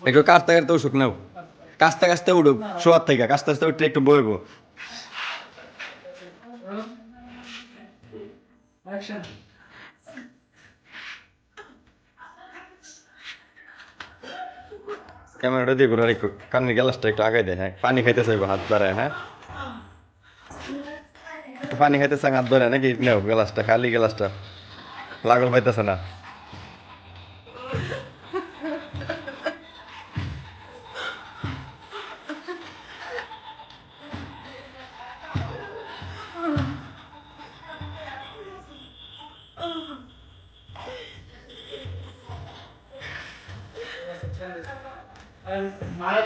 একটু কাছতে কাছতে উঠুক নাও, কাছতে কাছতে উঠুক, শোয়ার থেকে কাছতে কাছতে উঠলে একটু বইবো। ক্যামেরাটা দিয়ে ঘুরে একটু কানের গ্লাসটা একটু আগাই দেয়। হ্যাঁ, পানি খাইতে চাইবো হাত ধরে। হ্যাঁ, পানি খাইতে চান হাত ধরে নাকি? নেও গ্লাসটা, খালি গ্লাসটা, লাগল পাইতেছে না। মারা